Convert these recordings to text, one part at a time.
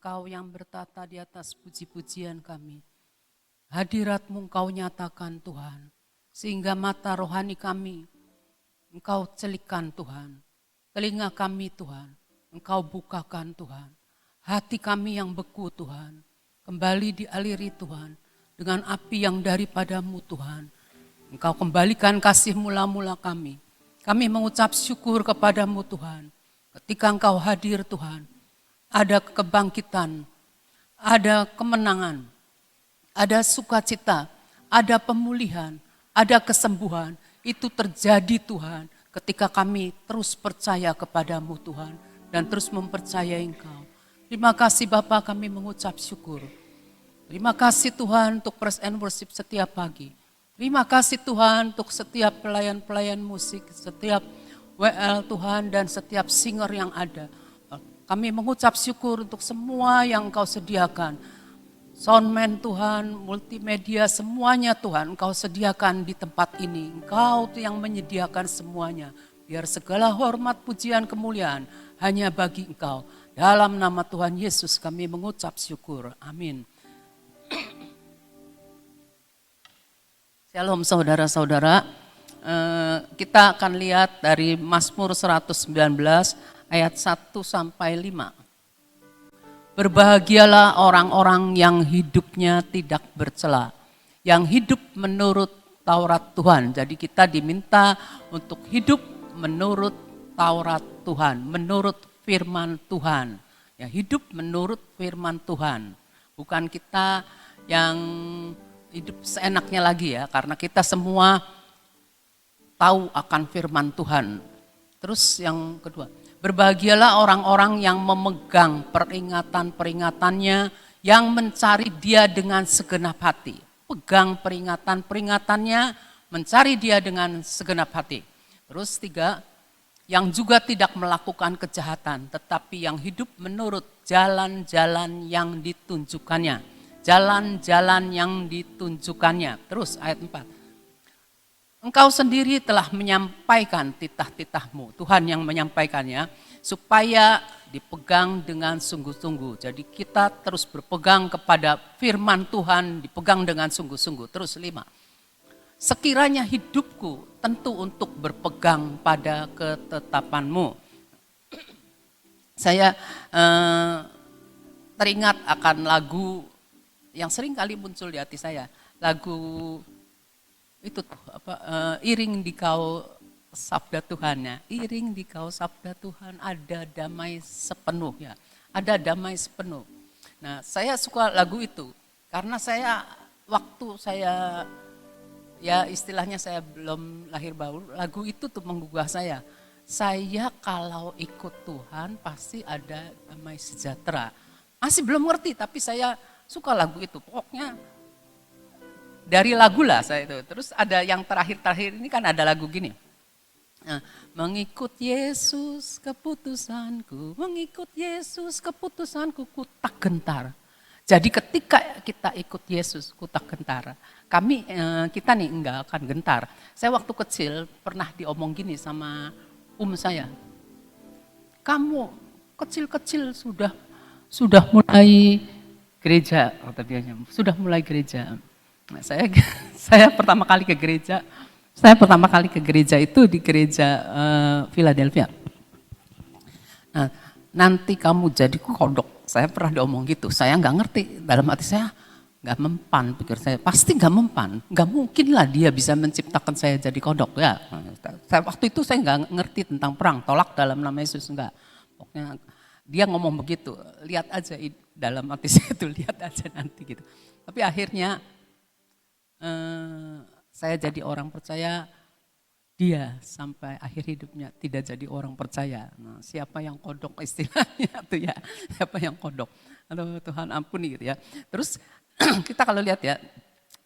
Engkau yang bertata di atas puji-pujian kami. Hadirat-Mu Engkau nyatakan Tuhan, sehingga mata rohani kami Engkau celikkan Tuhan. Telinga kami Tuhan, Engkau bukakan Tuhan. Hati kami yang beku Tuhan, kembali dialiri Tuhan dengan api yang daripada-Mu Tuhan. Engkau kembalikan kasih mula-mula kami. Kami mengucap syukur kepada-Mu Tuhan. Ketika Engkau hadir Tuhan, ada kebangkitan, ada kemenangan, ada sukacita, ada pemulihan, ada kesembuhan. Itu terjadi Tuhan ketika kami terus percaya kepada-Mu Tuhan dan terus mempercayai Engkau. Terima kasih Bapa, kami mengucap syukur. Terima kasih Tuhan untuk Praise and Worship setiap pagi. Terima kasih Tuhan untuk setiap pelayan-pelayan musik, setiap WL Tuhan dan setiap singer yang ada. Kami mengucap syukur untuk semua yang Engkau sediakan. Soundman Tuhan, multimedia semuanya Tuhan Engkau sediakan di tempat ini. Engkau yang menyediakan semuanya. Biar segala hormat, pujian, kemuliaan hanya bagi Engkau. Dalam nama Tuhan Yesus kami mengucap syukur. Amin. Shalom saudara-saudara. Kita akan lihat dari Mazmur 119 ayat 1 sampai 5. Berbahagialah orang-orang yang hidupnya tidak bercela, yang hidup menurut Taurat Tuhan. Jadi kita diminta untuk hidup menurut Taurat Tuhan, menurut firman Tuhan. Ya, hidup menurut firman Tuhan. Bukan kita yang hidup seenaknya lagi ya, karena kita semua tahu akan firman Tuhan. Terus yang kedua, berbahagialah orang-orang yang memegang peringatan-peringatannya, yang mencari Dia dengan segenap hati. Pegang peringatan-peringatannya, mencari Dia dengan segenap hati. Terus 3, yang juga tidak melakukan kejahatan, tetapi yang hidup menurut jalan-jalan yang ditunjukkannya. Jalan-jalan yang ditunjukkannya. Terus ayat 4. Engkau sendiri telah menyampaikan titah-titah-Mu, Tuhan yang menyampaikannya, supaya dipegang dengan sungguh-sungguh. Jadi kita terus berpegang kepada firman Tuhan, dipegang dengan sungguh-sungguh. Terus 5, sekiranya hidupku tentu untuk berpegang pada ketetapan-Mu. Saya teringat akan lagu yang sering kali muncul di hati saya, lagu itu iring di kau sabda Tuhan ya, iring di kau sabda Tuhan, ada damai sepenuhnya, ada damai sepenuh. Nah saya suka lagu itu karena waktu saya ya istilahnya saya belum lahir baru, lagu itu tuh menggugah saya. Saya kalau ikut Tuhan pasti ada damai sejahtera. Masih belum ngerti tapi saya suka lagu itu, pokoknya dari lagu lah saya itu. Terus ada yang terakhir ini kan ada lagu gini. Nah, mengikut Yesus keputusanku, mengikut Yesus keputusanku, ku tak gentar. Jadi ketika kita ikut Yesus, ku tak gentar. Kita nih enggak akan gentar. Saya waktu kecil pernah diomong gini sama saya. Kamu kecil-kecil sudah mulai gereja, kata dia, sudah mulai gereja. Nah, saya pertama kali ke gereja. Saya pertama kali ke gereja itu di gereja Philadelphia. Nah, nanti kamu jadi kodok. Saya pernah diomong gitu. Saya nggak ngerti. Dalam hati saya nggak mempan. Pikir saya pasti nggak mempan. Nggak mungkin lah dia bisa menciptakan saya jadi kodok ya. Waktu itu saya nggak ngerti tentang perang. Tolak dalam nama Yesus enggak. Pokoknya dia ngomong begitu. Lihat aja dalam hati saya itu, lihat aja nanti gitu. Tapi akhirnya saya jadi orang percaya, dia sampai akhir hidupnya tidak jadi orang percaya. Nah, siapa yang kodok istilahnya tuh ya, siapa yang kodok. Aduh Tuhan ampuni gitu ya. Terus kita kalau lihat ya,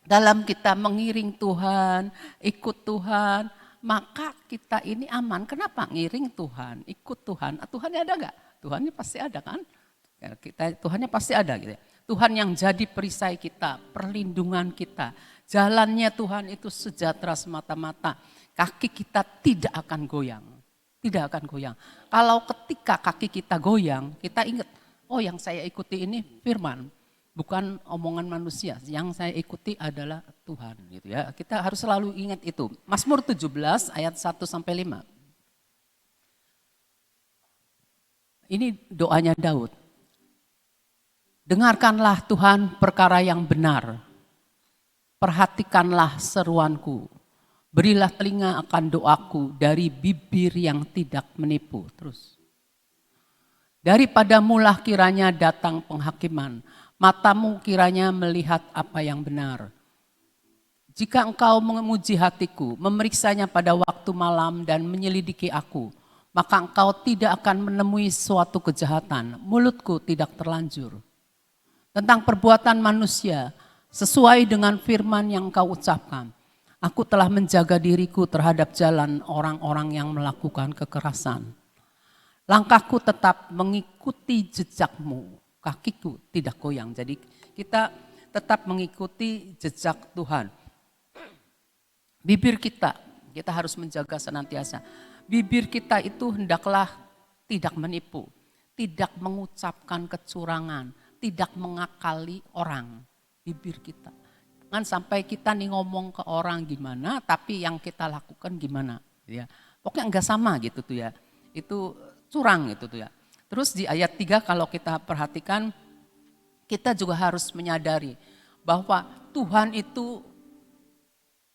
dalam kita mengiring Tuhan, ikut Tuhan, maka kita ini aman. Kenapa? Ngiring Tuhan, ikut Tuhan. Tuhannya ada enggak? Tuhannya pasti ada kan? Tuhannya pasti ada gitu ya. Tuhan yang jadi perisai kita, perlindungan kita. Jalannya Tuhan itu sejahtera semata-mata. Kaki kita tidak akan goyang. Tidak akan goyang. Kalau ketika kaki kita goyang, kita ingat, oh yang saya ikuti ini firman, bukan omongan manusia. Yang saya ikuti adalah Tuhan gitu ya. Kita harus selalu ingat itu. Mazmur 17 ayat 1 sampai 5. Ini doanya Daud. Dengarkanlah Tuhan perkara yang benar. Perhatikanlah seruanku. Berilah telinga akan doaku dari bibir yang tidak menipu. Terus. Daripadamulah kiranya datang penghakiman. Matamu kiranya melihat apa yang benar. Jika engkau menguji hatiku, memeriksanya pada waktu malam dan menyelidiki aku, maka engkau tidak akan menemui suatu kejahatan, mulutku tidak terlanjur. Tentang perbuatan manusia, sesuai dengan firman yang engkau ucapkan, aku telah menjaga diriku terhadap jalan orang-orang yang melakukan kekerasan. Langkahku tetap mengikuti jejakmu, kakiku tidak goyang. Jadi kita tetap mengikuti jejak Tuhan. Bibir kita harus menjaga senantiasa. Bibir kita itu hendaklah tidak menipu, tidak mengucapkan kecurangan, tidak mengakali orang. Bibir kita. Jangan sampai kita nih ngomong ke orang gimana, tapi yang kita lakukan gimana. Ya. Pokoknya enggak sama gitu tuh ya. Itu curang gitu tuh ya. Terus di ayat 3 kalau kita perhatikan, kita juga harus menyadari bahwa Tuhan itu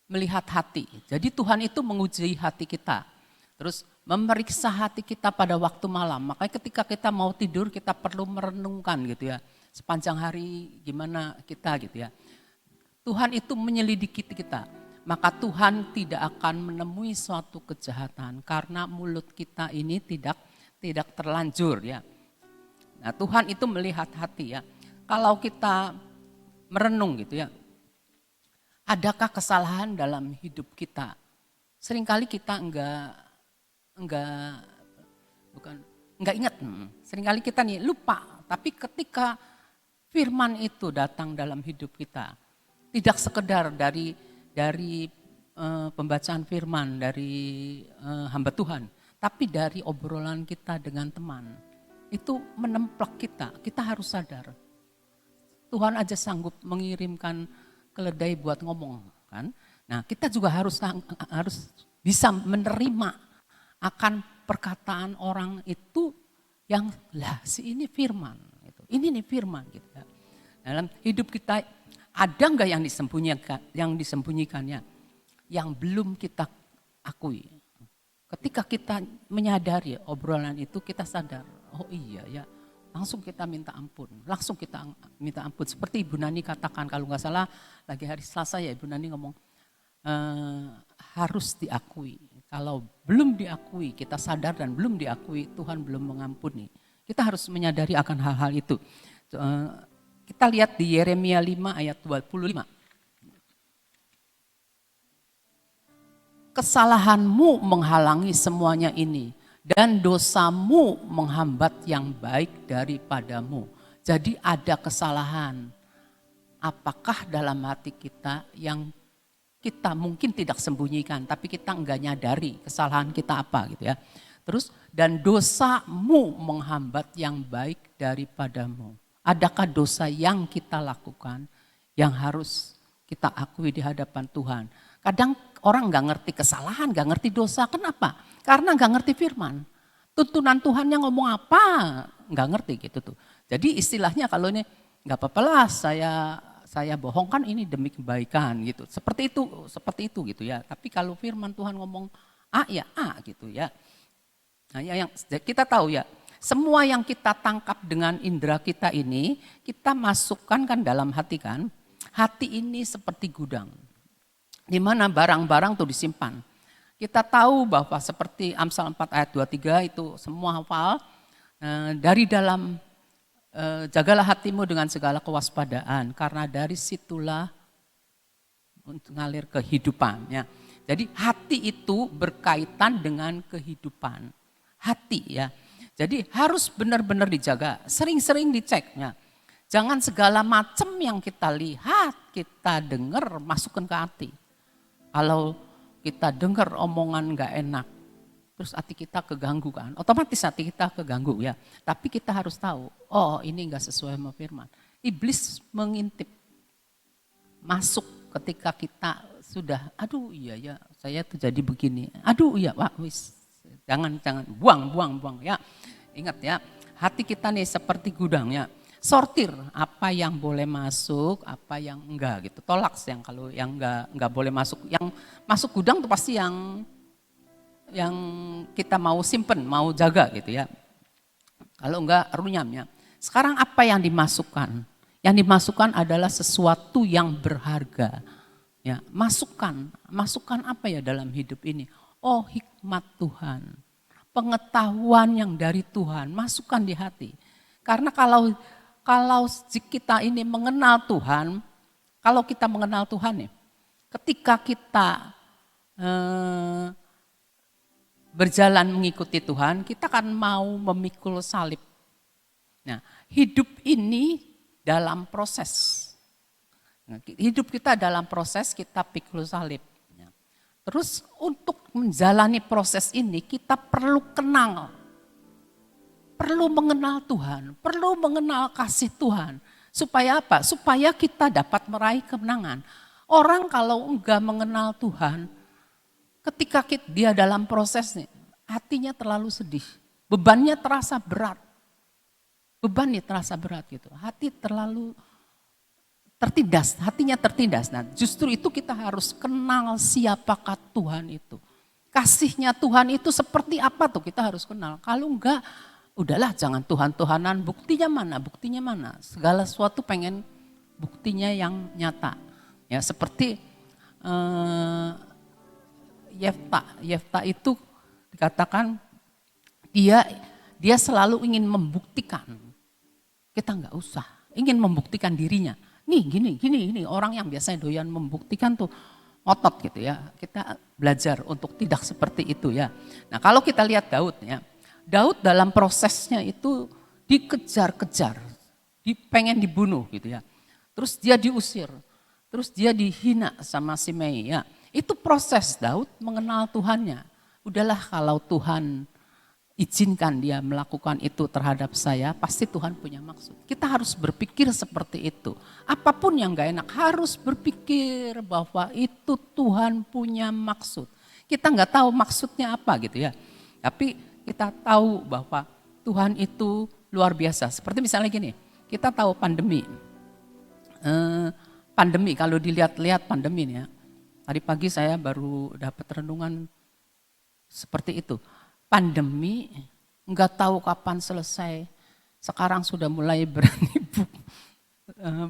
melihat hati. Jadi Tuhan itu menguji hati kita. Terus memeriksa hati kita pada waktu malam. Makanya ketika kita mau tidur kita perlu merenungkan gitu ya. Sepanjang hari gimana kita gitu ya. Tuhan itu menyelidiki kita. Maka Tuhan tidak akan menemui suatu kejahatan. Karena mulut kita ini tidak terlanjur ya. Nah Tuhan itu melihat hati ya. Kalau kita merenung gitu ya. Adakah kesalahan dalam hidup kita? Seringkali kita enggak ingat. Seringkali kita nih lupa. Tapi ketika firman itu datang dalam hidup kita, tidak sekedar dari pembacaan firman dari hamba Tuhan, tapi dari obrolan kita dengan teman, itu menemplak kita. Kita harus sadar. Tuhan aja sanggup mengirimkan keledai buat ngomong, kan? Nah, kita juga harus bisa menerima akan perkataan orang itu yang lah si ini firman gitu. Ini nih firman gitu ya. Dalam hidup kita ada enggak yang disembunyikannya yang belum kita akui. Ketika kita menyadari obrolan itu kita sadar, oh iya ya, langsung kita minta ampun. Seperti Ibu Nani katakan kalau enggak salah lagi hari Selasa ya Ibu Nani ngomong harus diakui. Kalau belum diakui, kita sadar dan belum diakui, Tuhan belum mengampuni. Kita harus menyadari akan hal-hal itu. Kita lihat di Yeremia 5 ayat 25. Kesalahanmu menghalangi semuanya ini, dan dosamu menghambat yang baik daripadamu. Jadi ada kesalahan. Apakah dalam hati kita yang kita mungkin tidak sembunyikan, tapi kita enggak nyadari kesalahan kita apa gitu ya. Terus, dan dosamu menghambat yang baik daripadamu. Adakah dosa yang kita lakukan yang harus kita akui di hadapan Tuhan? Kadang orang enggak ngerti kesalahan, enggak ngerti dosa. Kenapa? Karena enggak ngerti firman. Tuntunan Tuhan yang ngomong apa, enggak ngerti gitu tuh. Jadi istilahnya kalau ini enggak apa-apa lah saya bohong kan ini demi kebaikan gitu. Seperti itu gitu ya. Tapi kalau firman Tuhan ngomong A ya A gitu ya. Nah yang kita tahu ya, semua yang kita tangkap dengan indera kita ini, kita masukkan kan dalam hati kan. Hati ini seperti gudang, di mana barang-barang tuh disimpan. Kita tahu bahwa seperti Amsal 4 ayat 23 itu semua hafal, dari dalam jagalah hatimu dengan segala kewaspadaan, karena dari situlah mengalir kehidupan. Ya. Jadi hati itu berkaitan dengan kehidupan. Hati ya. Jadi harus benar-benar dijaga, sering-sering diceknya. Jangan segala macam yang kita lihat, kita dengar, masukkan ke hati. Kalau kita dengar omongan gak enak, terus hati kita keganggu kan, otomatis hati kita keganggu ya. Tapi kita harus tahu, oh ini enggak sesuai sama firman. Iblis mengintip, masuk ketika kita sudah, aduh iya ya, saya tuh jadi begini. Aduh iya, wah wis, jangan buang ya. Ingat ya, hati kita nih seperti gudang ya. Sortir apa yang boleh masuk, apa yang enggak gitu. Tolak yang kalau yang enggak boleh masuk. Yang masuk gudang tuh pasti yang kita mau simpen, mau jaga gitu ya. Kalau enggak runyam ya. Sekarang apa yang dimasukkan? Yang dimasukkan adalah sesuatu yang berharga. Ya, masukkan apa ya dalam hidup ini? Oh, hikmat Tuhan. Pengetahuan yang dari Tuhan, masukkan di hati. Karena kalau kita ini mengenal Tuhan, kalau kita mengenal Tuhan ya, ketika kita berjalan mengikuti Tuhan, kita kan mau memikul salib. Nah, hidup ini dalam proses. Nah, hidup kita dalam proses kita pikul salib. Terus untuk menjalani proses ini kita perlu kenal. Perlu mengenal Tuhan, perlu mengenal kasih Tuhan. Supaya apa? Supaya kita dapat meraih kemenangan. Orang kalau enggak mengenal Tuhan, ketika dia dalam prosesnya, hatinya terlalu sedih. Bebannya terasa berat. Bebannya terasa berat gitu. Hati terlalu tertindas, hatinya tertindas. Nah justru itu kita harus kenal siapakah Tuhan itu. Kasihnya Tuhan itu seperti apa tuh kita harus kenal. Kalau enggak, udahlah jangan Tuhan-Tuhanan, buktinya mana. Segala sesuatu pengen buktinya yang nyata. Ya seperti Yefta itu dikatakan dia selalu ingin membuktikan. Kita enggak usah, ingin membuktikan dirinya. Nih gini, orang yang biasanya doyan membuktikan tuh otot gitu ya. Kita belajar untuk tidak seperti itu ya. Nah kalau kita lihat Daud ya, Daud dalam prosesnya itu dikejar-kejar, pengen dibunuh gitu ya. Terus dia diusir, terus dia dihina sama Simei ya. Itu proses Daud mengenal Tuhannya. Udahlah kalau Tuhan izinkan dia melakukan itu terhadap saya, pasti Tuhan punya maksud. Kita harus berpikir seperti itu. Apapun yang gak enak harus berpikir bahwa itu Tuhan punya maksud. Kita gak tahu maksudnya apa gitu ya. Tapi kita tahu bahwa Tuhan itu luar biasa. Seperti misalnya gini, kita tahu pandemi. Pandemi kalau dilihat-lihat pandemi nih ya. Tadi pagi saya baru dapat renungan seperti itu. Pandemi nggak tahu kapan selesai. Sekarang sudah mulai berani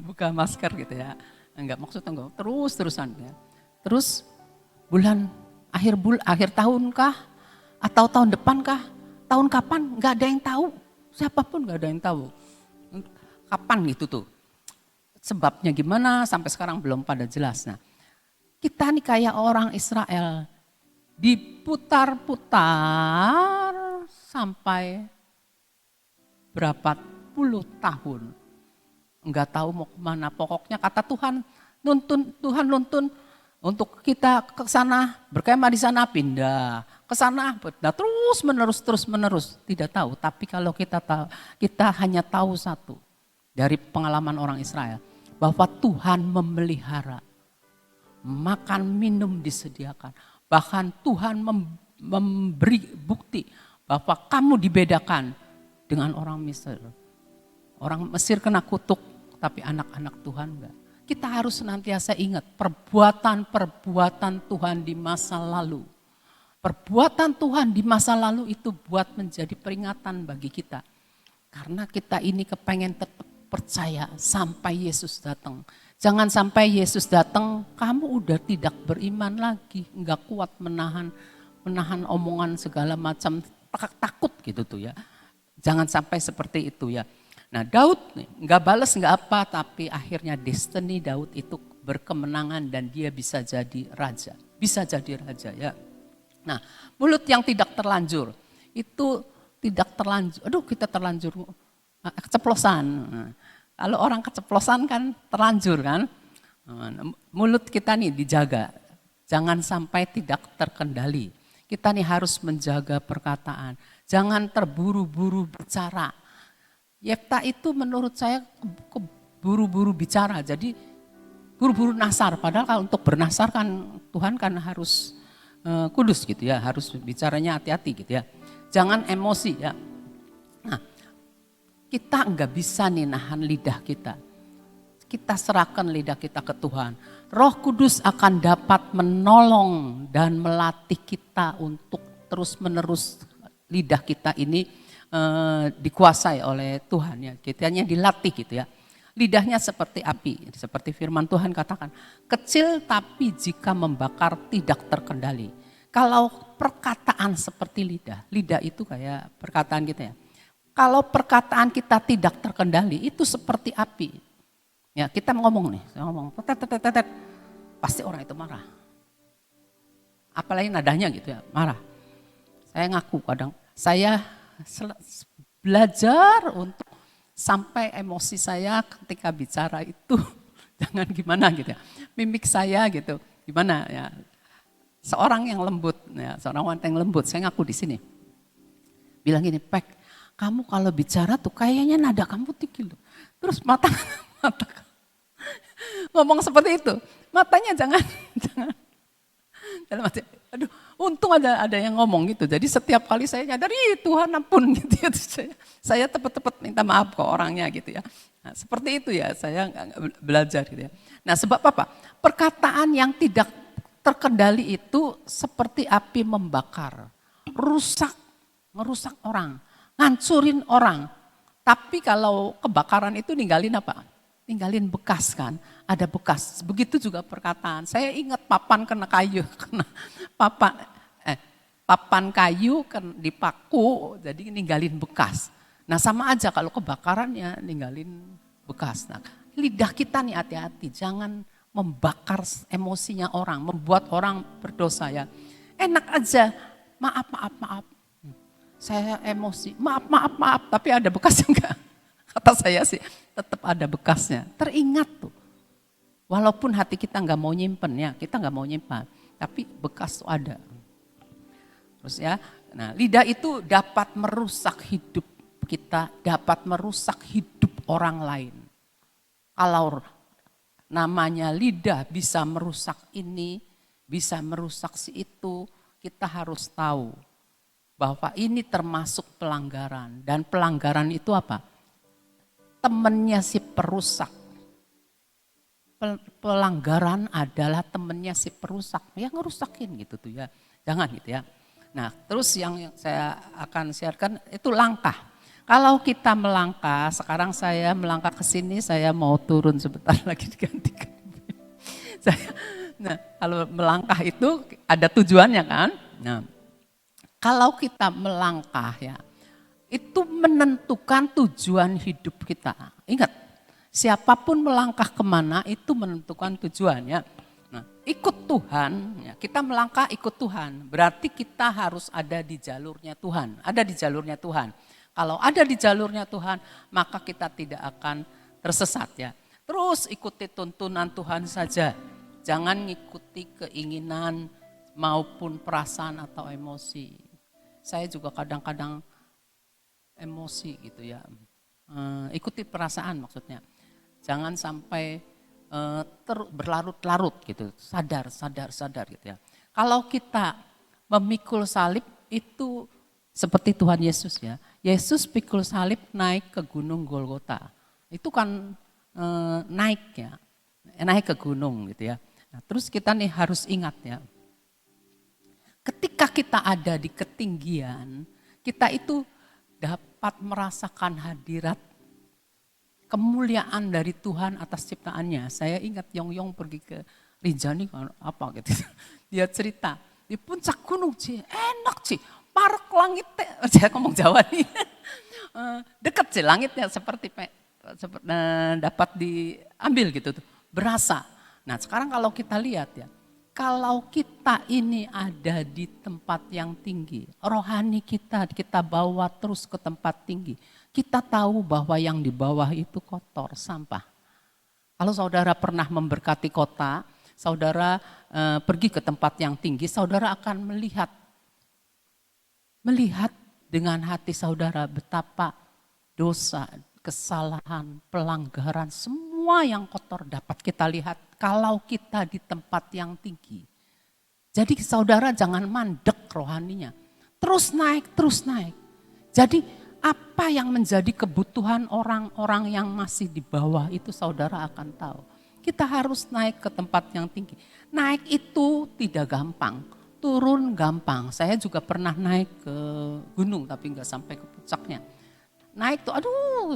buka masker gitu ya. Maksudnya terus-terusan ya. Terus akhir tahun kah? Atau tahun depan kah? Tahun kapan? Nggak ada yang tahu. Siapapun nggak ada yang tahu. Kapan gitu tuh. Sebabnya gimana sampai sekarang belum pada jelas. Nah, kita nih kayak orang Israel. Diputar-putar sampai berapa puluh tahun. Enggak tahu mau kemana. Pokoknya kata Tuhan nuntun untuk kita ke sana, berkemah di sana, pindah ke sana, terus menerus. Tidak tahu, tapi kalau kita hanya tahu satu dari pengalaman orang Israel, bahwa Tuhan memelihara, makan minum disediakan. Bahkan Tuhan memberi bukti bahwa kamu dibedakan dengan orang Mesir. Orang Mesir kena kutuk, tapi anak-anak Tuhan enggak. Kita harus senantiasa ingat perbuatan Tuhan di masa lalu. Perbuatan Tuhan di masa lalu itu buat menjadi peringatan bagi kita. Karena kita ini kepengen tetap percaya sampai Yesus datang. Jangan sampai Yesus datang, kamu udah tidak beriman lagi, enggak kuat menahan omongan segala macam, takut gitu tuh ya. Jangan sampai seperti itu ya. Nah Daud enggak balas enggak apa, tapi akhirnya destiny Daud itu berkemenangan dan dia bisa jadi raja. Bisa jadi raja ya. Nah mulut yang tidak terlanjur, itu tidak terlanjur, kita terlanjur keceplosan. Kalau orang keceplosan kan terlanjur kan, mulut kita nih dijaga, jangan sampai tidak terkendali. Kita nih harus menjaga perkataan. Jangan terburu-buru bicara. Yefta itu menurut saya buru-buru bicara. Jadi buru-buru nasar. Padahal kalau untuk bernasar kan Tuhan kan harus kudus gitu ya. Harus bicaranya hati-hati gitu ya. Jangan emosi ya. Nah, kita enggak bisa nih nahan lidah kita. Kita serahkan lidah kita ke Tuhan. Roh Kudus akan dapat menolong dan melatih kita untuk terus-menerus lidah kita ini dikuasai oleh Tuhan ya. Kitanya dilatih gitu ya. Lidahnya seperti api, seperti firman Tuhan katakan, kecil tapi jika membakar tidak terkendali. Kalau perkataan seperti lidah itu kayak perkataan kita ya. Kalau perkataan kita tidak terkendali itu seperti api. Ya kita ngomong nih, pasti orang itu marah. Apalagi nadanya gitu ya, marah. Saya ngaku kadang, saya belajar untuk sampai emosi saya ketika bicara itu jangan gimana gitu ya. Mimik saya gitu, gimana ya. Seorang yang lembut, ya, seorang wanita yang lembut, saya ngaku di sini. Bilang gini, Pek, kamu kalau bicara tuh kayaknya nada kamu tinggi loh. Terus mata ngomong seperti itu, matanya jangan dalam hati, aduh untung ada yang ngomong gitu. Jadi setiap kali saya nyadar, Tuhan ampun gitu ya. Saya tepat-tepat minta maaf ke orangnya gitu ya. Nah, seperti itu ya saya belajar gitu ya. Nah sebab apa? Perkataan yang tidak terkendali itu seperti api membakar, ngerusak orang, ngancurin orang. Tapi kalau kebakaran itu ninggalin apa? Ninggalin bekas kan, ada bekas. Begitu juga perkataan. Saya ingat papan kena kayu, papan kayu dipaku, jadi ninggalin bekas. Nah sama aja kalau kebakaran ya ninggalin bekas. Nah, lidah kita nih hati-hati, jangan membakar emosinya orang, membuat orang berdosa ya. Enak aja, maaf. Saya emosi, maaf, tapi ada bekasnya enggak? Kata saya sih tetap ada bekasnya, teringat tuh. Walaupun hati kita enggak mau nyimpen ya, kita enggak mau nyimpan, tapi bekas tuh ada. Terus ya, nah lidah itu dapat merusak hidup kita, dapat merusak hidup orang lain. Kalau namanya lidah bisa merusak ini, bisa merusak si itu, kita harus tahu bahwa ini termasuk pelanggaran. Dan pelanggaran itu apa? Temennya si perusak. Pelanggaran adalah temennya si perusak. Ya ngerusakin gitu tuh ya. Jangan gitu ya. Nah terus yang saya akan siarkan itu langkah. Kalau kita melangkah, sekarang saya melangkah ke sini, saya mau turun sebentar lagi digantikan. Nah kalau melangkah itu ada tujuannya kan. Nah kalau kita melangkah ya, itu menentukan tujuan hidup kita. Ingat, siapapun melangkah kemana itu menentukan tujuannya. Nah, ikut Tuhan, ya, kita melangkah ikut Tuhan. Berarti kita harus ada di jalurnya Tuhan. Ada di jalurnya Tuhan. Kalau ada di jalurnya Tuhan, maka kita tidak akan tersesat ya. Terus ikuti tuntunan Tuhan saja. Jangan ngikuti keinginan maupun perasaan atau emosi. Saya juga kadang-kadang emosi gitu ya, ikuti perasaan maksudnya. Jangan sampai berlarut-larut gitu, sadar gitu ya. Kalau kita memikul salib itu seperti Tuhan Yesus ya. Yesus pikul salib naik ke gunung Golgota. Itu kan naik ke gunung gitu ya. Nah, terus kita nih harus ingat ya. Ketika kita ada di ketinggian, kita itu dapat merasakan hadirat kemuliaan dari Tuhan atas ciptaannya. Saya ingat Yong pergi ke Rinjani apa gitu. Dia cerita, di puncak gunung enak parek langitnya, saya ngomong Jawa nih. Dekat langitnya seperti dapat diambil gitu tuh, berasa. Nah sekarang kalau kita lihat ya, kalau kita ini ada di tempat yang tinggi, rohani kita bawa terus ke tempat tinggi. Kita tahu bahwa yang di bawah itu kotor, sampah. Kalau saudara pernah memberkati kota, saudara pergi ke tempat yang tinggi, saudara akan melihat melihat dengan hati saudara betapa dosa, kesalahan, pelanggaran, semua yang kotor dapat kita lihat kalau kita di tempat yang tinggi. Jadi saudara jangan mandek rohaninya. Terus naik, terus naik. Jadi apa yang menjadi kebutuhan orang-orang yang masih di bawah itu saudara akan tahu. Kita harus naik ke tempat yang tinggi. Naik itu tidak gampang, turun gampang. Saya juga pernah naik ke gunung tapi nggak sampai ke puncaknya. Naik tuh aduh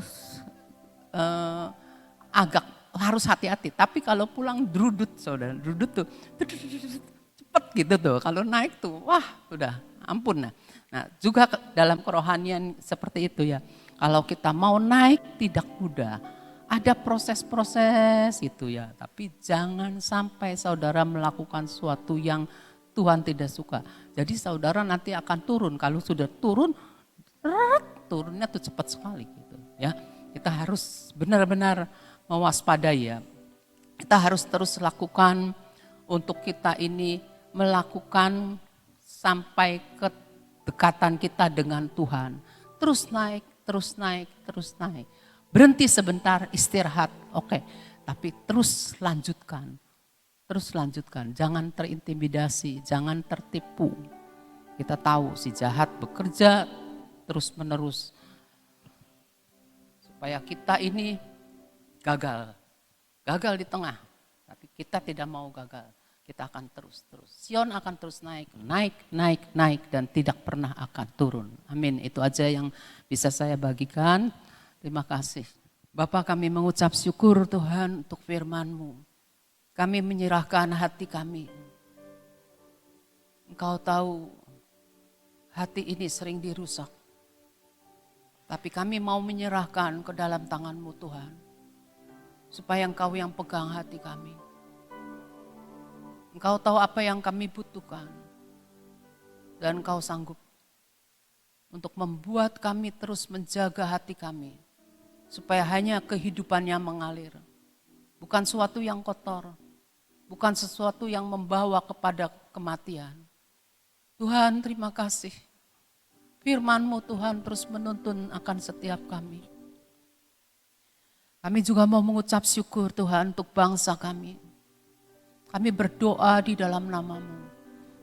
agak harus hati-hati. Tapi kalau pulang drudut saudara, drudut tuh cepet gitu tuh. Kalau naik tuh wah udah ampun. Nah juga dalam kerohanian seperti itu ya. Kalau kita mau naik tidak mudah. Ada proses-proses itu ya. Tapi jangan sampai saudara melakukan sesuatu yang Tuhan tidak suka. Jadi saudara nanti akan turun. Kalau sudah turun, turunnya tuh cepat sekali gitu ya. Kita harus benar-benar mewaspadai ya. Kita harus terus lakukan untuk kita ini melakukan sampai kedekatan kita dengan Tuhan. Terus naik, terus naik, terus naik. Berhenti sebentar, istirahat, oke. Tapi terus lanjutkan. Terus lanjutkan, jangan terintimidasi, jangan tertipu. Kita tahu si jahat bekerja terus menerus. Supaya kita ini gagal. Gagal di tengah, tapi kita tidak mau gagal. Kita akan terus. Sion akan terus naik, naik, dan tidak pernah akan turun. Amin, itu aja yang bisa saya bagikan. Terima kasih. Bapak kami mengucap syukur Tuhan untuk firman-Mu. Kami menyerahkan hati kami. Engkau tahu hati ini sering dirusak. Tapi kami mau menyerahkan ke dalam tangan-Mu Tuhan. Supaya Engkau yang pegang hati kami. Engkau tahu apa yang kami butuhkan. Dan Engkau sanggup untuk membuat kami terus menjaga hati kami. Supaya hanya kehidupannya mengalir. Bukan sesuatu yang kotor. Bukan sesuatu yang membawa kepada kematian. Tuhan terima kasih. Firman-Mu Tuhan terus menuntun akan setiap kami. Kami juga mau mengucap syukur Tuhan untuk bangsa kami. Kami berdoa di dalam nama-Mu.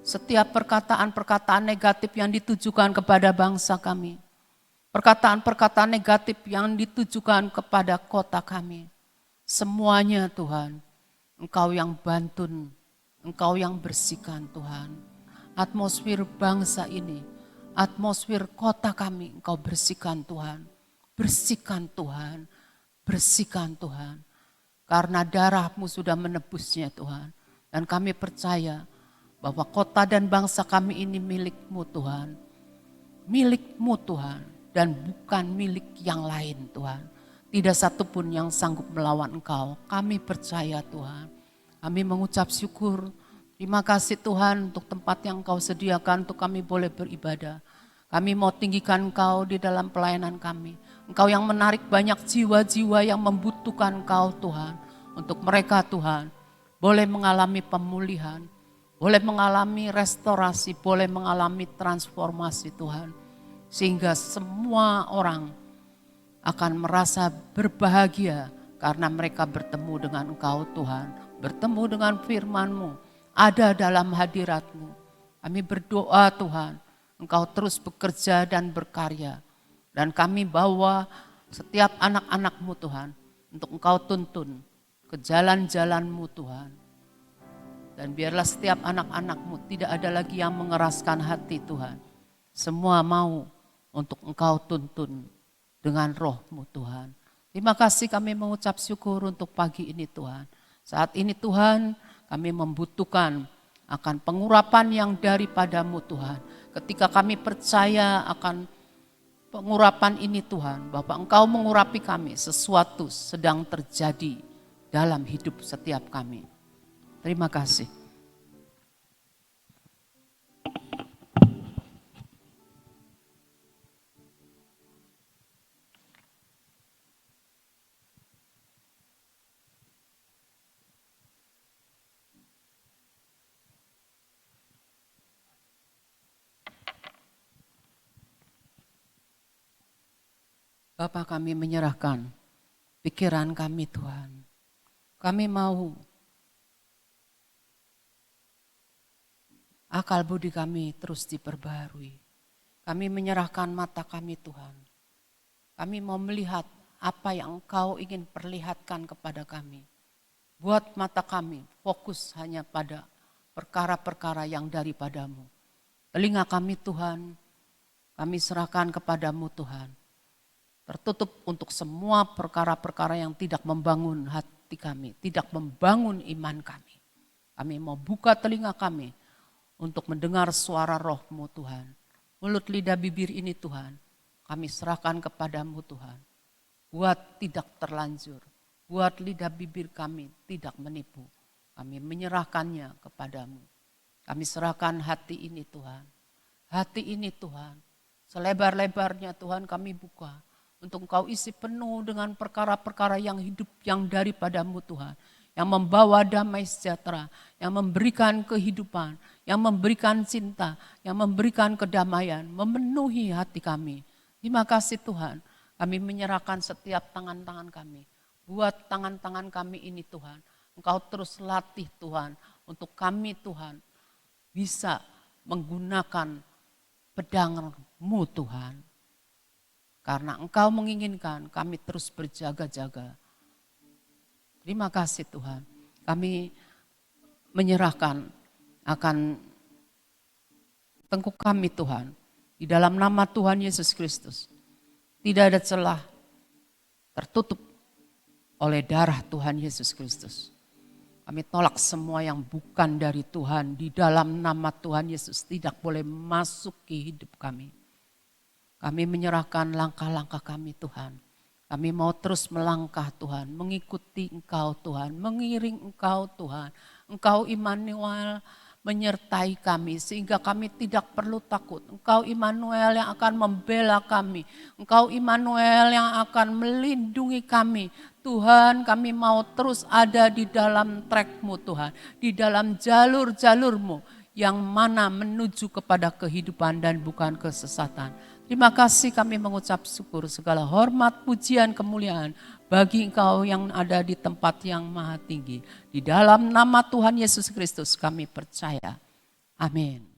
Setiap perkataan-perkataan negatif yang ditujukan kepada bangsa kami. Perkataan-perkataan negatif yang ditujukan kepada kota kami. Semuanya Tuhan, Engkau yang bantun, Engkau yang bersihkan Tuhan. Atmosfer bangsa ini, atmosfer kota kami Engkau bersihkan Tuhan. Bersihkan Tuhan, bersihkan Tuhan. Karena darah-Mu sudah menebusnya Tuhan. Dan kami percaya bahwa kota dan bangsa kami ini milik-Mu Tuhan. Milik-Mu Tuhan dan bukan milik yang lain Tuhan. Tidak satupun yang sanggup melawan Engkau. Kami percaya Tuhan. Kami mengucap syukur. Terima kasih Tuhan untuk tempat yang Engkau sediakan untuk kami boleh beribadah. Kami mau tinggikan Engkau di dalam pelayanan kami. Engkau yang menarik banyak jiwa-jiwa yang membutuhkan Engkau Tuhan. Untuk mereka Tuhan boleh mengalami pemulihan. Boleh mengalami restorasi. Boleh mengalami transformasi Tuhan. Sehingga semua orang akan merasa berbahagia karena mereka bertemu dengan Engkau Tuhan. Bertemu dengan firman-Mu, ada dalam hadirat-Mu. Kami berdoa Tuhan, Engkau terus bekerja dan berkarya. Dan kami bawa setiap anak-anak-Mu Tuhan, untuk Engkau tuntun ke jalan-jalan-Mu Tuhan. Dan biarlah setiap anak-anak-Mu tidak ada lagi yang mengeraskan hati Tuhan. Semua mau untuk Engkau tuntun dengan roh-Mu Tuhan. Terima kasih kami mengucap syukur untuk pagi ini Tuhan. Saat ini Tuhan kami membutuhkan akan pengurapan yang daripada-Mu Tuhan. Ketika kami percaya akan pengurapan ini Tuhan, Bapak Engkau mengurapi kami, sesuatu sedang terjadi dalam hidup setiap kami. Terima kasih. Bapa, kami menyerahkan pikiran kami Tuhan. Kami mau akal budi kami terus diperbarui. Kami menyerahkan mata kami Tuhan. Kami mau melihat apa yang Engkau ingin perlihatkan kepada kami. Buat mata kami fokus hanya pada perkara-perkara yang daripadamu. Telinga kami Tuhan, kami serahkan kepadamu Tuhan. Tertutup untuk semua perkara-perkara yang tidak membangun hati kami, tidak membangun iman kami. Kami mau buka telinga kami untuk mendengar suara roh-Mu Tuhan. Mulut lidah bibir ini Tuhan, kami serahkan kepadamu Tuhan. Buat tidak terlanjur, buat lidah bibir kami tidak menipu. Kami menyerahkannya kepadamu. Kami serahkan hati ini Tuhan. Hati ini Tuhan, selebar-lebarnya Tuhan kami buka. Untuk Engkau isi penuh dengan perkara-perkara yang hidup yang daripadamu Tuhan. Yang membawa damai sejahtera, yang memberikan kehidupan, yang memberikan cinta, yang memberikan kedamaian, memenuhi hati kami. Terima kasih Tuhan, kami menyerahkan setiap tangan-tangan kami. Buat tangan-tangan kami ini Tuhan, Engkau terus latih Tuhan, untuk kami Tuhan bisa menggunakan pedang-Mu Tuhan. Karena Engkau menginginkan kami terus berjaga-jaga. Terima kasih Tuhan, kami menyerahkan akan tengkuk kami Tuhan. Di dalam nama Tuhan Yesus Kristus, tidak ada celah tertutup oleh darah Tuhan Yesus Kristus. Kami tolak semua yang bukan dari Tuhan di dalam nama Tuhan Yesus tidak boleh masuk ke hidup kami. Kami menyerahkan langkah-langkah kami Tuhan. Kami mau terus melangkah Tuhan, mengikuti Engkau Tuhan, mengiring Engkau Tuhan. Engkau Immanuel menyertai kami sehingga kami tidak perlu takut. Engkau Immanuel yang akan membela kami. Engkau Immanuel yang akan melindungi kami. Tuhan, kami mau terus ada di dalam track-Mu Tuhan, di dalam jalur-jalur-Mu yang mana menuju kepada kehidupan dan bukan kesesatan. Terima kasih, kami mengucap syukur, segala hormat, pujian, kemuliaan bagi Engkau yang ada di tempat yang maha tinggi. Di dalam nama Tuhan Yesus Kristus kami percaya. Amin.